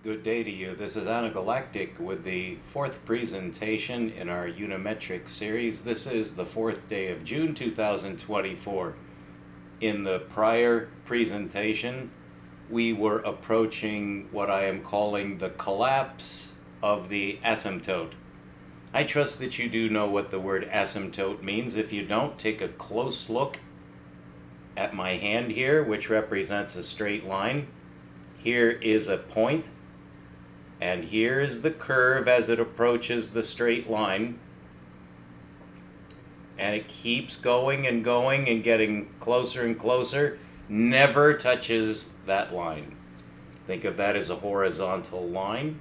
Good day to you. This is Anagalactic with the fourth presentation in our Unimetrics series. This is the 4th day of June 2024. In the prior presentation, we were approaching what I am calling the collapse of the asymptote. I trust that you do know what the word asymptote means. If you don't, take a close look at my hand here, which represents a straight line. Here is a point. And here is the curve as it approaches the straight line. And it keeps going and going and getting closer and closer. Never touches that line. Think of that as a horizontal line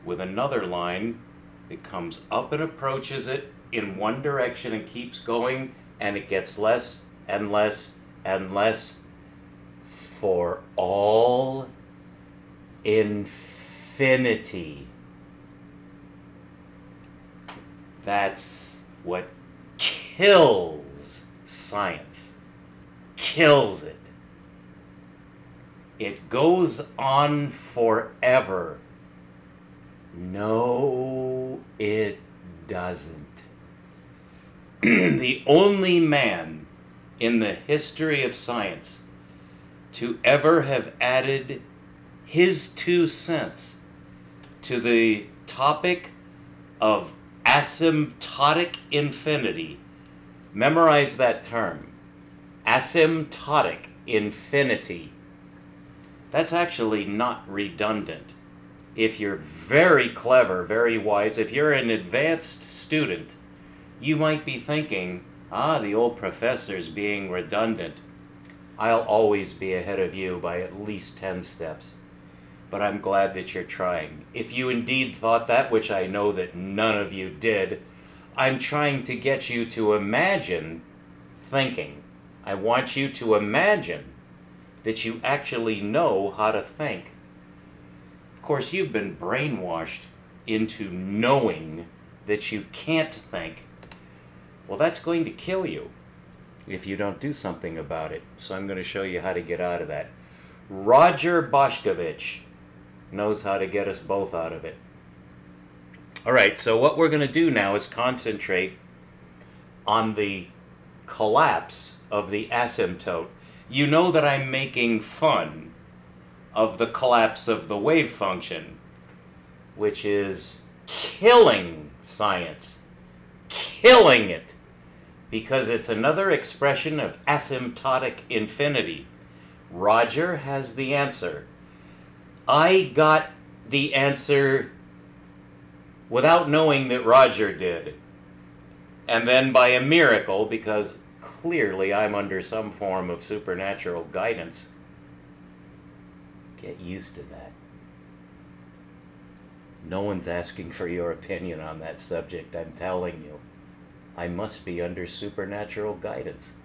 with another line that comes up and approaches it in one direction and keeps going, and it gets less and less and less for all infinity. That's what kills science. Kills it. It goes on forever. No, it doesn't. The only man in the history of science to ever have added his 2 cents to the topic of asymptotic infinity. Memorize that term. Asymptotic infinity. That's actually not redundant. If you're very clever, very wise, if you're an advanced student, you might be thinking, the old professor's being redundant. I'll always be ahead of you by at least 10 steps. But I'm glad that you're trying. If you indeed thought that, which I know that none of you did, I'm trying to get you to imagine thinking. I want you to imagine that you actually know how to think. Of course, you've been brainwashed into knowing that you can't think. Well, that's going to kill you if you don't do something about it. So I'm going to show you how to get out of that. Roger Boscovich knows how to get us both out of it. All right, so what we're going to do now is concentrate on the collapse of the asymptote. You know that I'm making fun of the collapse of the wave function, which is killing science, killing it, because it's another expression of asymptotic infinity. Roger has the answer. I got the answer without knowing that Roger did. And then by a miracle, because clearly I'm under some form of supernatural guidance. Get used to that. No one's asking for your opinion on that subject, I'm telling you. I must be under supernatural guidance,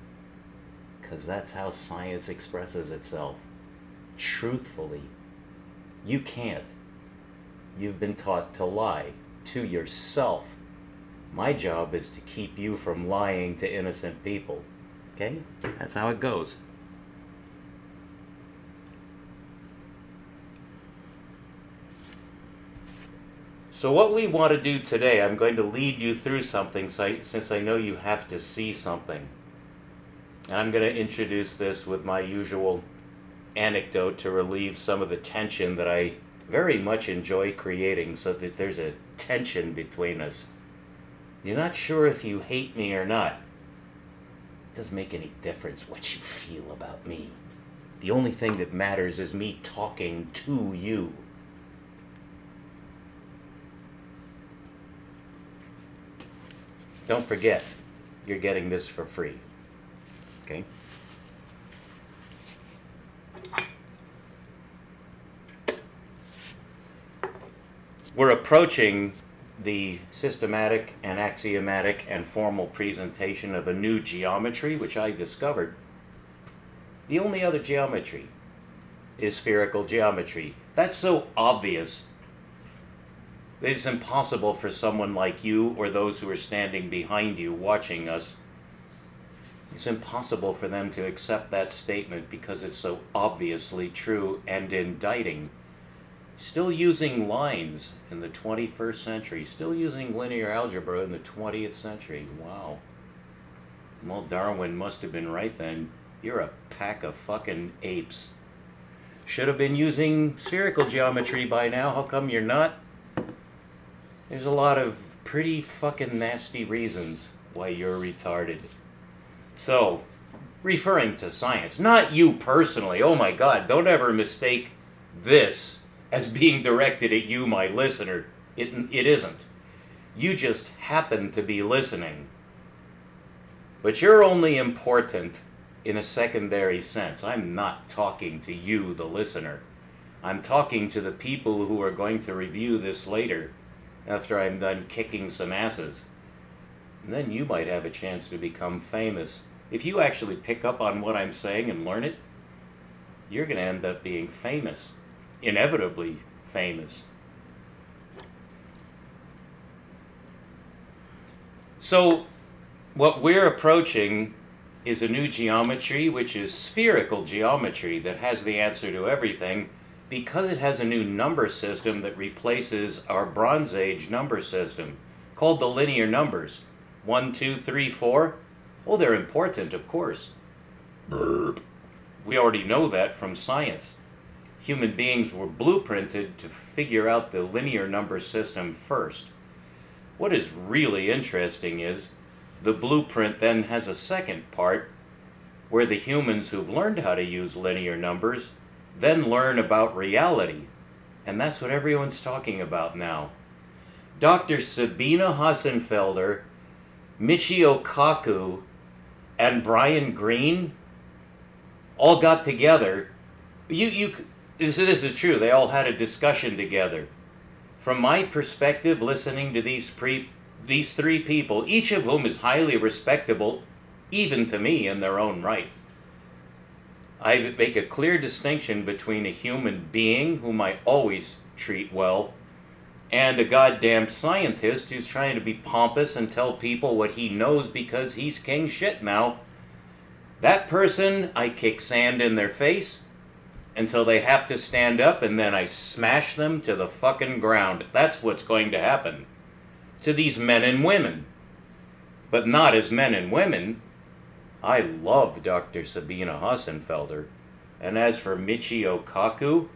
because that's how science expresses itself. Truthfully. You can't. You've been taught to lie to yourself. My job is to keep you from lying to innocent people. Okay? That's how it goes. So what we want to do today, I'm going to lead you through something since I know you have to see something. And I'm going to introduce this with my usual anecdote to relieve some of the tension that I very much enjoy creating, so that there's a tension between us. You're not sure if you hate me or not. It doesn't make any difference what you feel about me. The only thing that matters is me talking to you. Don't forget, you're getting this for free. Okay? We're approaching the systematic and axiomatic and formal presentation of a new geometry, which I discovered. The only other geometry is spherical geometry. That's so obvious that it's impossible for someone like you or those who are standing behind you watching us. It's impossible for them to accept that statement because it's so obviously true and indicting Still using lines in the 21st century. Still using linear algebra in the 20th century. Wow. Well, Darwin must have been right then. You're a pack of fucking apes. Should have been using spherical geometry by now. How come you're not? There's a lot of pretty fucking nasty reasons why you're retarded. So, referring to science, not you personally. Oh my God, don't ever mistake this as being directed at you, my listener. It isn't. You just happen to be listening. But you're only important in a secondary sense. I'm not talking to you, the listener. I'm talking to the people who are going to review this later after I'm done kicking some asses. And then you might have a chance to become famous. If you actually pick up on what I'm saying and learn it, you're going to end up being famous. Inevitably famous. So, what we're approaching is a new geometry, which is spherical geometry, that has the answer to everything because it has a new number system that replaces our Bronze Age number system called the linear numbers. 1, 2, 3, 4. Oh, they're important, of course. Burp. We already know that from science. Human beings were blueprinted to figure out the linear number system first. What is really interesting is the blueprint then has a second part where the humans who've learned how to use linear numbers then learn about reality. And that's what everyone's talking about now. Dr. Sabina Hassenfelder, Michio Kaku, and Brian Greene all got together. This is true. They all had a discussion together. From my perspective, listening to these three people, each of whom is highly respectable, even to me in their own right, I make a clear distinction between a human being, whom I always treat well, and a goddamn scientist who's trying to be pompous and tell people what he knows because he's king shit now. That person, I kick sand in their face until they have to stand up, and then I smash them to the fucking ground. That's what's going to happen to these men and women. But not as men and women. I love Dr. Sabina Hassenfelder. And as for Michio Kaku,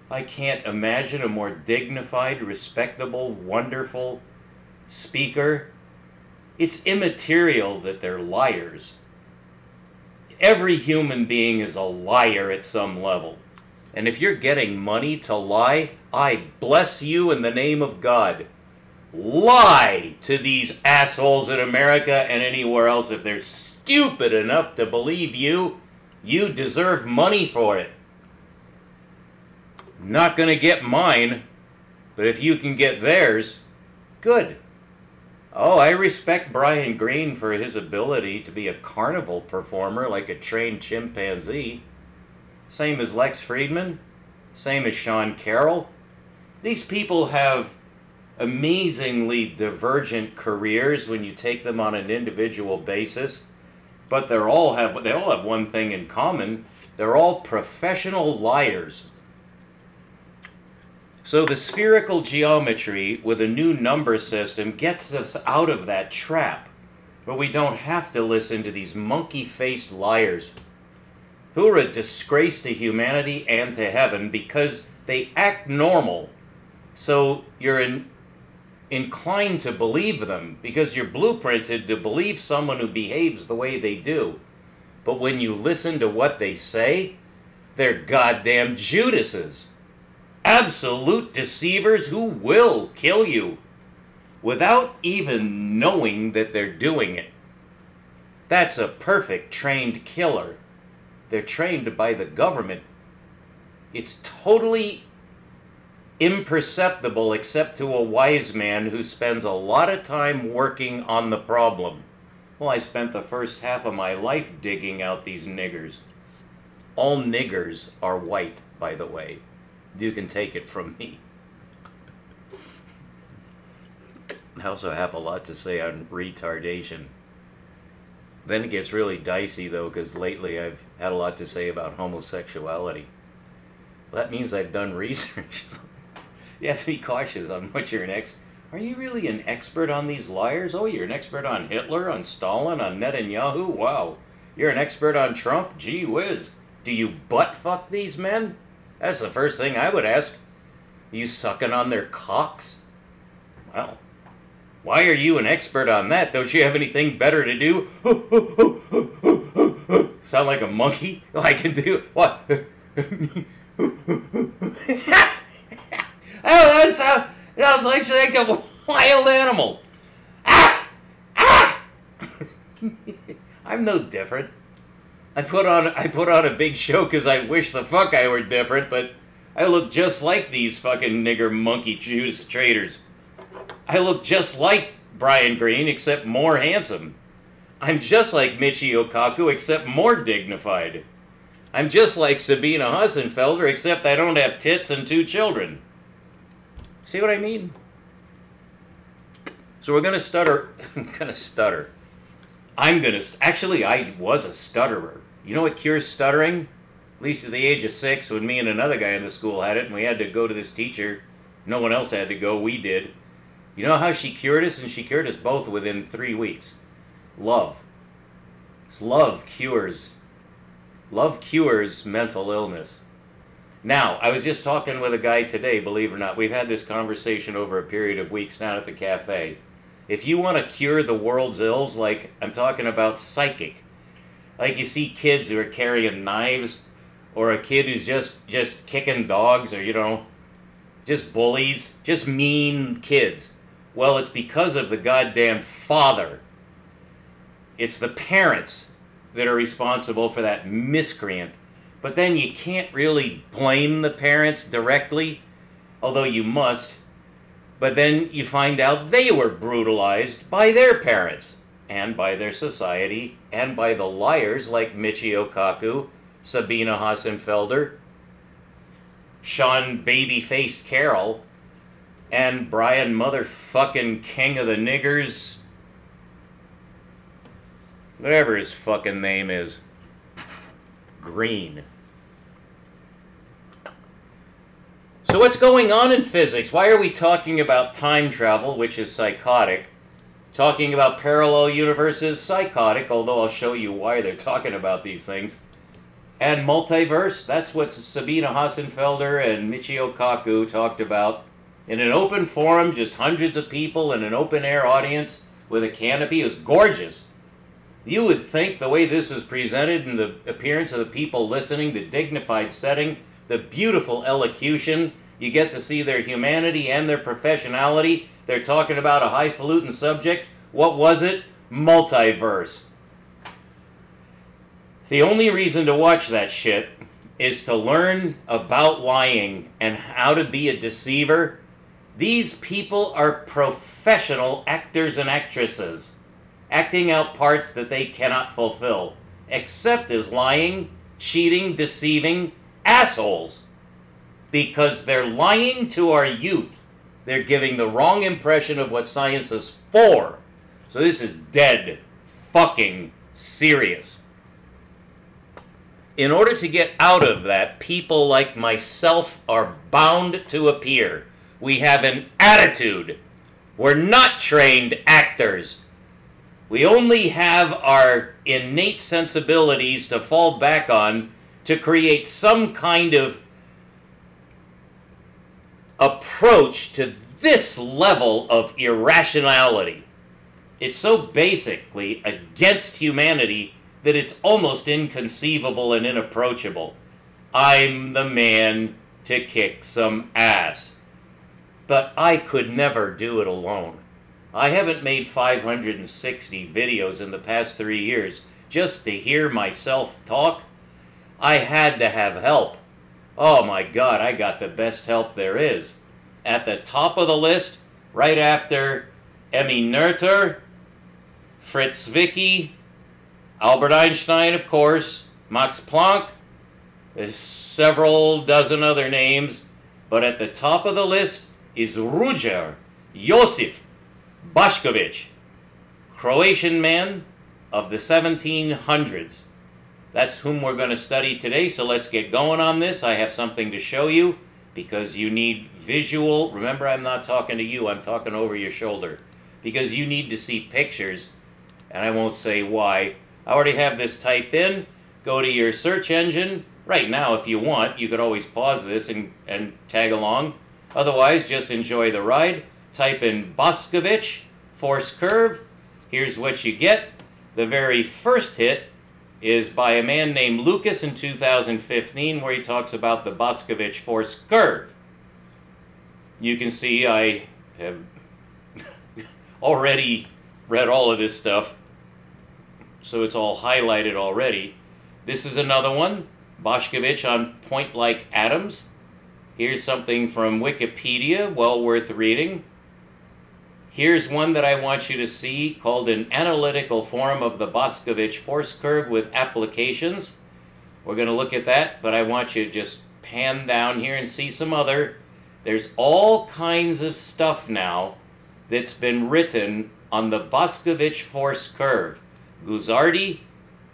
I can't imagine a more dignified, respectable, wonderful speaker. It's immaterial that they're liars. Every human being is a liar at some level. And if you're getting money to lie, I bless you in the name of God. Lie to these assholes in America and anywhere else. If they're stupid enough to believe you, you deserve money for it. Not going to get mine, but if you can get theirs, good. Oh, I respect Brian Greene for his ability to be a carnival performer like a trained chimpanzee. Same as Lex Friedman. Same as Sean Carroll. These people have amazingly divergent careers when you take them on an individual basis, but they all have one thing in common. They're all professional liars. So the spherical geometry with a new number system gets us out of that trap, where we don't have to listen to these monkey-faced liars who are a disgrace to humanity and to heaven because they act normal. So you're inclined to believe them because you're blueprinted to believe someone who behaves the way they do. But when you listen to what they say, they're goddamn Judases. Absolute deceivers who will kill you without even knowing that they're doing it. That's a perfect trained killer. They're trained by the government. It's totally imperceptible except to a wise man who spends a lot of time working on the problem. Well, I spent the first half of my life digging out these niggers. All niggers are white, by the way. You can take it from me. I also have a lot to say on retardation. Then it gets really dicey, though, because lately I've had a lot to say about homosexuality. That means I've done research. You have to be cautious on what you're an expert. Are you really an expert on these liars? Oh, you're an expert on Hitler, on Stalin, on Netanyahu? Wow. You're an expert on Trump? Gee whiz. Do you butt fuck these men? That's the first thing I would ask. Are you sucking on their cocks? Well, why are you an expert on that? Don't you have anything better to do? Sound like a monkey? I can do what? Oh, that was like a wild animal. Ah! Ah! I'm no different. I put on a big show because I wish the fuck I were different, but I look just like these fucking nigger monkey Jews traders. I look just like Brian Greene, except more handsome. I'm just like Michio Kaku, except more dignified. I'm just like Sabina Hassenfelder, except I don't have tits and 2 children. See what I mean? So we're going to stutter. I'm going to stutter. Actually, I was a stutterer. You know what cures stuttering? At least at the age of 6, when me and another guy in the school had it, and we had to go to this teacher. No one else had to go. We did. You know how she cured us? And she cured us both within 3 weeks. Love. Love cures mental illness. Now, I was just talking with a guy today, believe it or not. We've had this conversation over a period of weeks down at the cafe. If you want to cure the world's ills, like I'm talking about psychic, like you see kids who are carrying knives, or a kid who's just kicking dogs, or, you know, just bullies, just mean kids. Well, it's because of the goddamn father. It's the parents that are responsible for that miscreant. But then you can't really blame the parents directly, although you must. But then you find out they were brutalized by their parents, and by their society, and by the liars like Michio Kaku, Sabina Hassenfelder, Sean Baby-Faced Carroll, and Brian Motherfucking King of the Niggers, whatever his fucking name is, Green. So what's going on in physics? Why are we talking about time travel, which is psychotic? Talking about parallel universes, psychotic, although I'll show you why they're talking about these things. And multiverse, that's what Sabina Hassenfelder and Michio Kaku talked about. In an open forum, just hundreds of people in an open-air audience with a canopy. It was gorgeous. You would think the way this is presented and the appearance of the people listening, the dignified setting, the beautiful elocution, you get to see their humanity and their professionality. They're talking about a highfalutin subject. What was it? Multiverse. The only reason to watch that shit is to learn about lying and how to be a deceiver. These people are professional actors and actresses, acting out parts that they cannot fulfill, except as lying, cheating, deceiving assholes. Because they're lying to our youth. They're giving the wrong impression of what science is for. So this is dead fucking serious. In order to get out of that, people like myself are bound to appear. We have an attitude. We're not trained actors. We only have our innate sensibilities to fall back on to create some kind of approach to this level of irrationality. It's so basically against humanity that it's almost inconceivable and inapproachable. I'm the man to kick some ass. But I could never do it alone. I haven't made 560 videos in the past 3 years just to hear myself talk. I had to have help. Oh my God, I got the best help there is. At the top of the list, right after Emmy Noether, Fritz Zwicky, Albert Einstein, of course, Max Planck, there's several dozen other names, but at the top of the list is Ruđer Josif Boscovich, Croatian man of the 1700s. That's whom we're going to study today, so let's get going on this. I have something to show you. because you need visual. Remember, I'm not talking to you, I'm talking over your shoulder. Because you need to see pictures, and I won't say why. I already have this typed in. Go to your search engine. Right now, if you want, you could always pause this and tag along. Otherwise, just enjoy the ride. Type in Boscovich, force curve. Here's what you get. The very first hit is by a man named Lucas in 2015, where he talks about the Boscovich force curve. You can see I have already read all of this stuff, so it's all highlighted already. This is another one, Boscovich on point-like atoms. Here's something from Wikipedia, well worth reading. Here's one that I want you to see called an analytical form of the Boscovich force curve with applications. We're going to look at that, but I want you to just pan down here and see some other. There's all kinds of stuff now that's been written on the Boscovich force curve. Guzzardi,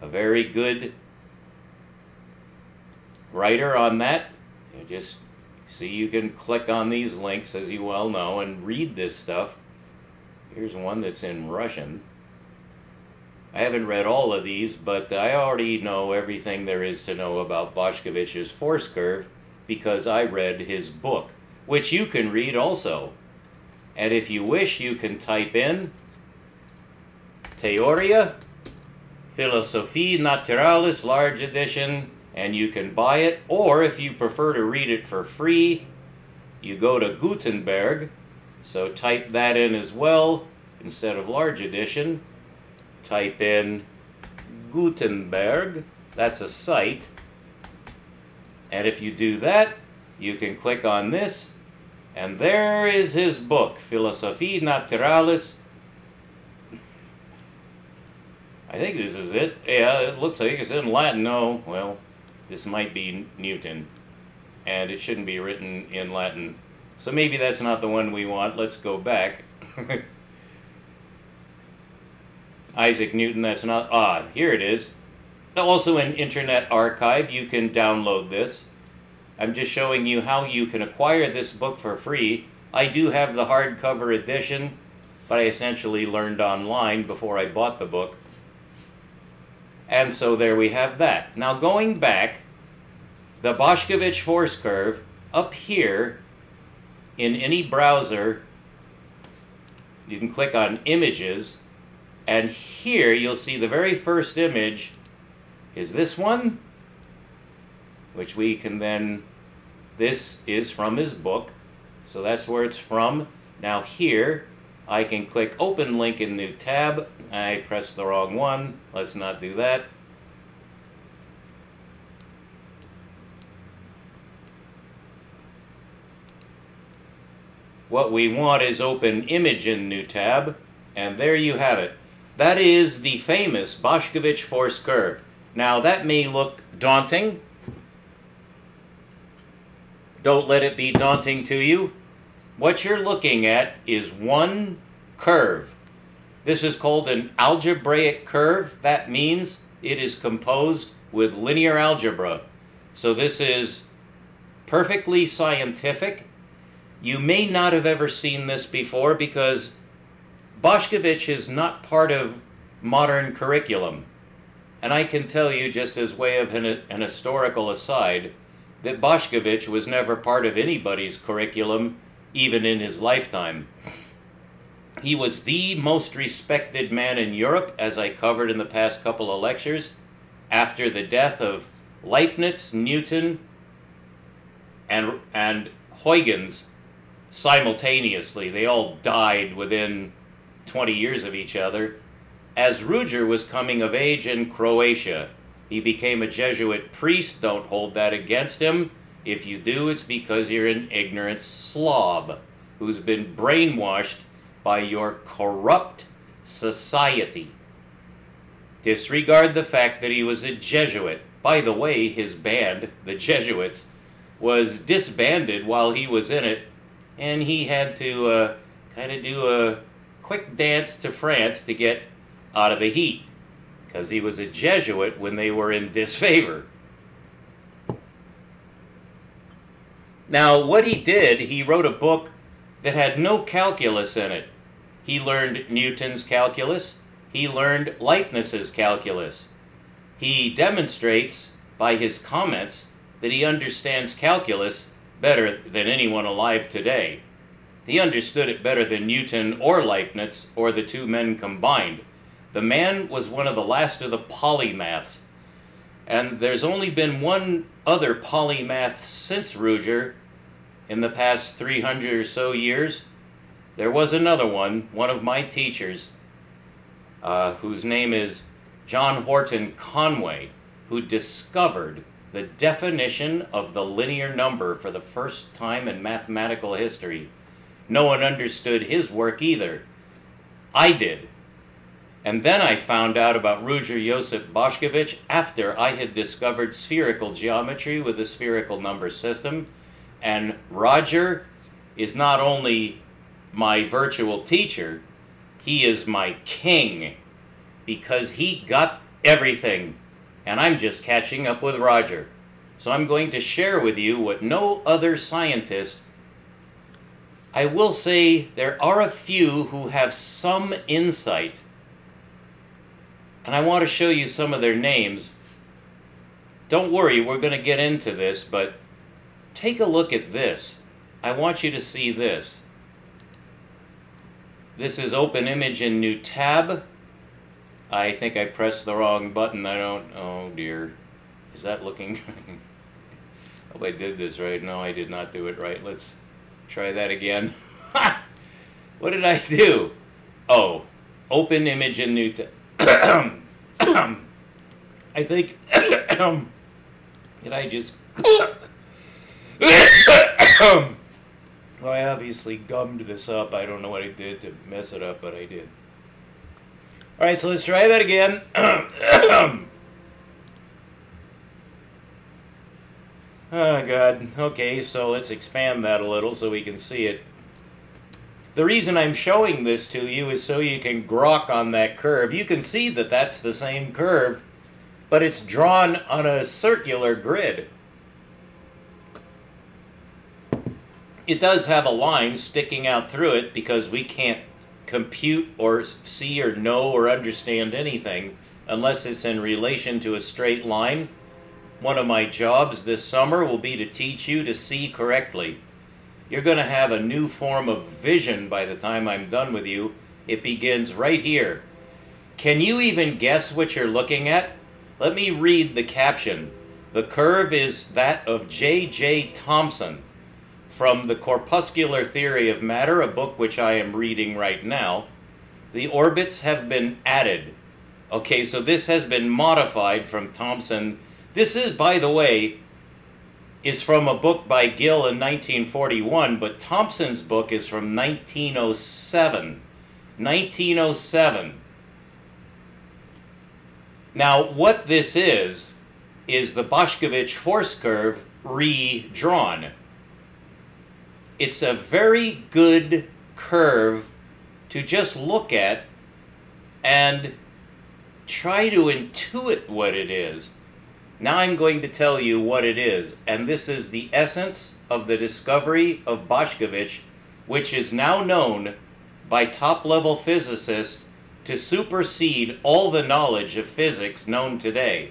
a very good writer on that. You just see, you can click on these links, as you well know, and read this stuff. Here's one that's in Russian. I haven't read all of these, but I already know everything there is to know about Boscovich's force curve because I read his book, which you can read also. And if you wish, you can type in Theoria Philosophiae Naturalis, large edition, and you can buy it. Or if you prefer to read it for free, you go to Gutenberg. So type that in as well. Instead of large edition, type in Gutenberg. That's a site. And if you do that, you can click on this, and there is his book, Philosophiae Naturalis. I think this is it. Yeah, it looks like it's in Latin. No, well, this might be Newton, and it shouldn't be written in Latin. So maybe that's not the one we want. Let's go back. Isaac Newton, that's not... here it is. Also in Internet Archive, you can download this. I'm just showing you how you can acquire this book for free. I do have the hardcover edition, but I essentially learned online before I bought the book. And so there we have that. Now going back, the Boscovich force curve, up here, in any browser, you can click on Images, and here you'll see the very first image is this one, which we can then, this is from his book, so that's where it's from. Now here, I can click Open Link in New Tab. I pressed the wrong one. Let's not do that. What we want is Open Image in New Tab, and there you have it. That is the famous Boscovich force curve. Now that may look daunting. Don't let it be daunting to you. What you're looking at is one curve. This is called an algebraic curve. That means it is composed with linear algebra. So this is perfectly scientific. You may not have ever seen this before because Boscovich is not part of modern curriculum. And I can tell you, just as way of an historical aside, that Boscovich was never part of anybody's curriculum, even in his lifetime. He was the most respected man in Europe, as I covered in the past couple of lectures, after the death of Leibniz, Newton, and Huygens simultaneously. They all died within 20 years of each other. As Ruger was coming of age in Croatia, he became a Jesuit priest. Don't hold that against him. If you do, it's because you're an ignorant slob who's been brainwashed by your corrupt society. Disregard the fact that he was a Jesuit. By the way, his band, the Jesuits, was disbanded while he was in it, and he had to kind of do a quick dance to France to get out of the heat, because he was a Jesuit when they were in disfavor. Now, what he did, he wrote a book that had no calculus in it. He learned Newton's calculus. He learned Leibniz's calculus. He demonstrates by his comments that he understands calculus better than anyone alive today. He understood it better than Newton or Leibniz or the two men combined. The man was one of the last of the polymaths. And there's only been one other polymath since Ruger in the past 300 or so years. There was another one of my teachers, whose name is John Horton Conway, who discovered the definition of the linear number for the first time in mathematical history. No one understood his work either. I did. And then I found out about Ruger Josip Boscovich after I had discovered spherical geometry with the spherical number system. And Roger is not only my virtual teacher, he is my king, because he got everything, and I'm just catching up with Roger. So I'm going to share with you what no other scientist. I will say there are a few who have some insight, and I want to show you some of their names. Don't worry, we're going to get into this, but take a look at this. I want you to see this. This is open image in new tab. I think I pressed the wrong button. Oh dear. Is that looking? Hope I did this right. No, I did not do it right. Let's try that again. What did I do? Oh, open image in new tab. I think, did I just, well, I obviously gummed this up. I don't know what I did to mess it up, but I did. All right, so let's try that again. Oh, God. Okay, so let's expand that a little so we can see it. The reason I'm showing this to you is so you can grok on that curve. You can see that that's the same curve, but it's drawn on a circular grid. It does have a line sticking out through it because we can't compute or see or know or understand anything unless it's in relation to a straight line. One of my jobs this summer will be to teach you to see correctly. You're going to have a new form of vision by the time I'm done with you. It begins right here. Can you even guess what you're looking at? Let me read the caption. The curve is that of J.J. Thomson from The Corpuscular Theory of Matter, a book which I am reading right now. The orbits have been added. Okay, so this has been modified from Thomson. This is, by the way, is from a book by Gill in 1941, but Thomson's book is from 1907. 1907. Now, what this is the Boscovich force curve redrawn. It's a very good curve to just look at and try to intuit what it is. Now I'm going to tell you what it is, and this is the essence of the discovery of Boscovich, which is now known by top-level physicists to supersede all the knowledge of physics known today.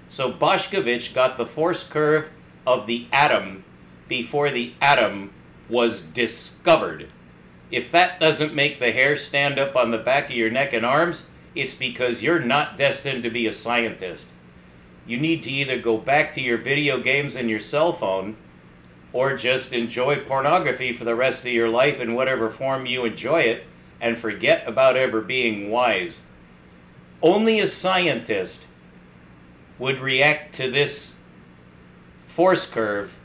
So Boscovich got the force curve of the atom before the atom was discovered. If that doesn't make the hair stand up on the back of your neck and arms, it's because you're not destined to be a scientist. You need to either go back to your video games and your cell phone, or just enjoy pornography for the rest of your life in whatever form you enjoy it, and forget about ever being wise. Only a scientist would react to this force curve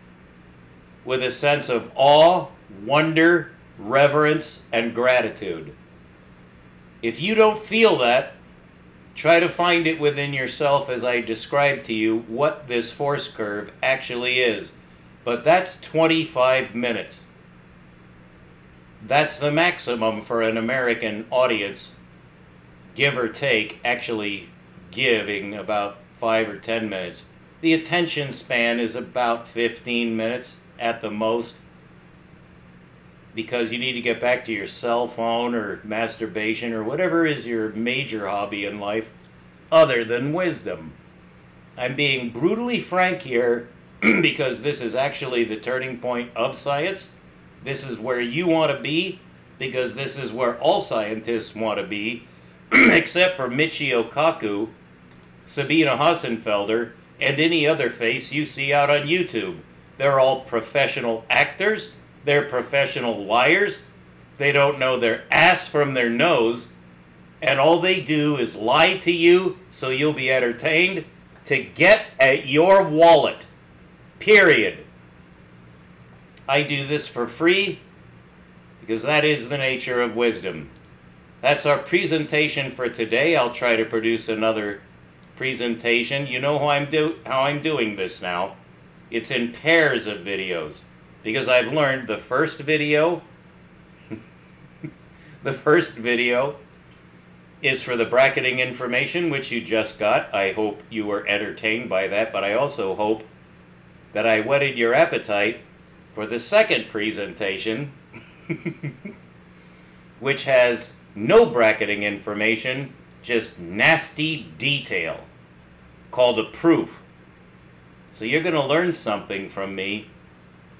with a sense of awe, wonder, reverence, and gratitude. If you don't feel that, try to find it within yourself as I describe to you what this force curve actually is. But that's 25 minutes. That's the maximum for an American audience, give or take, actually giving about 5 or 10 minutes. The attention span is about 15 minutes. at the most, because you need to get back to your cell phone or masturbation or whatever is your major hobby in life other than wisdom. I'm being brutally frank here because this is actually the turning point of science. This is where you want to be, because this is where all scientists want to be, except for Michio Kaku, Sabina Hassenfelder, and any other face you see out on YouTube. They're all professional actors. They're professional liars. They don't know their ass from their nose. And all they do is lie to you so you'll be entertained to get at your wallet. Period. I do this for free because that is the nature of wisdom. That's our presentation for today. I'll try to produce another presentation. You know how I'm doing this now. It's in pairs of videos, because I've learned the first video is for the bracketing information, which you just got. I hope you were entertained by that, but I also hope that I whetted your appetite for the second presentation, which has no bracketing information, just nasty detail, called a proof. So you're going to learn something from me,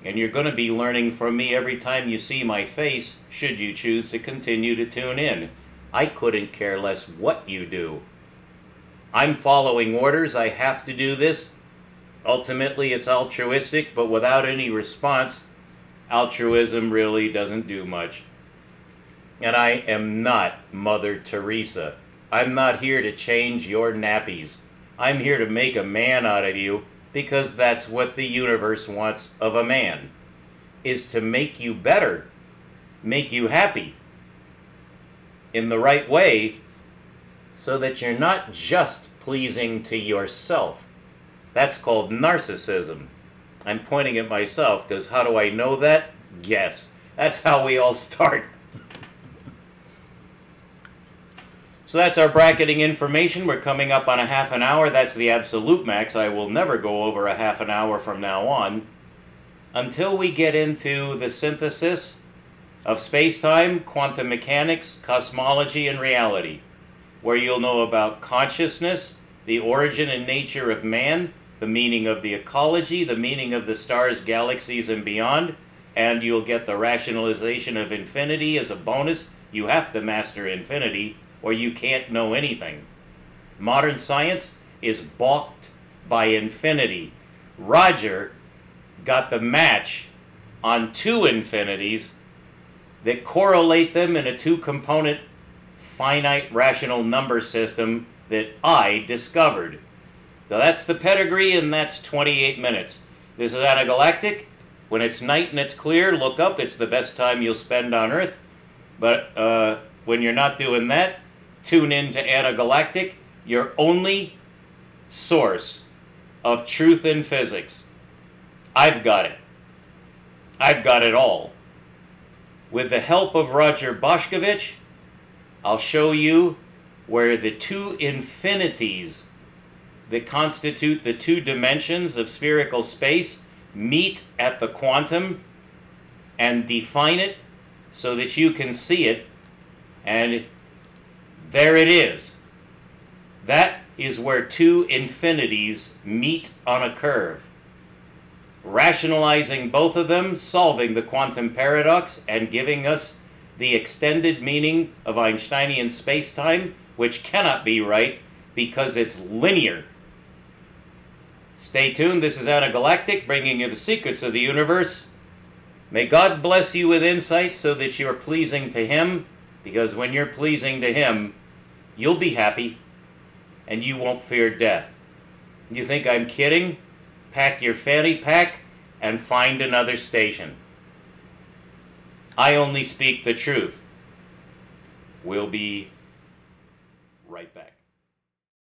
and you're going to be learning from me every time you see my face, should you choose to continue to tune in. I couldn't care less what you do. I'm following orders. I have to do this. Ultimately, it's altruistic, but without any response, altruism really doesn't do much. And I am not Mother Teresa. I'm not here to change your nappies. I'm here to make a man out of you, because that's what the universe wants of a man, is to make you better, make you happy in the right way, so that you're not just pleasing to yourself. That's called narcissism. I'm pointing at myself, because how do I know that? Guess. That's how we all start. So that's our bracketing information. We're coming up on a half an hour. That's the absolute max. I will never go over a half an hour from now on, until we get into the synthesis of space-time, quantum mechanics, cosmology, and reality, where you'll know about consciousness, the origin and nature of man, the meaning of the ecology, the meaning of the stars, galaxies, and beyond, and you'll get the rationalization of infinity as a bonus. You have to master infinity, or you can't know anything. Modern science is balked by infinity. Roger got the match on two infinities that correlate them in a two-component finite rational number system that I discovered. So that's the pedigree, and that's 28 minutes. This is Anagalactic. When it's night and it's clear, look up. It's the best time you'll spend on Earth. But when you're not doing that, tune in to Anagalactic, your only source of truth in physics. I've got it. I've got it all. With the help of Roger Boscovich, I'll show you where the two infinities that constitute the two dimensions of spherical space meet at the quantum, and define it so that you can see it. And there it is. That is where two infinities meet on a curve. Rationalizing both of them, solving the quantum paradox, and giving us the extended meaning of Einsteinian space-time, which cannot be right because it's linear. Stay tuned. This is Anagalactic, bringing you the secrets of the universe. May God bless you with insight so that you're pleasing to Him, because when you're pleasing to Him, you'll be happy and you won't fear death. You think I'm kidding? Pack your fanny pack and find another station. I only speak the truth. We'll be right back.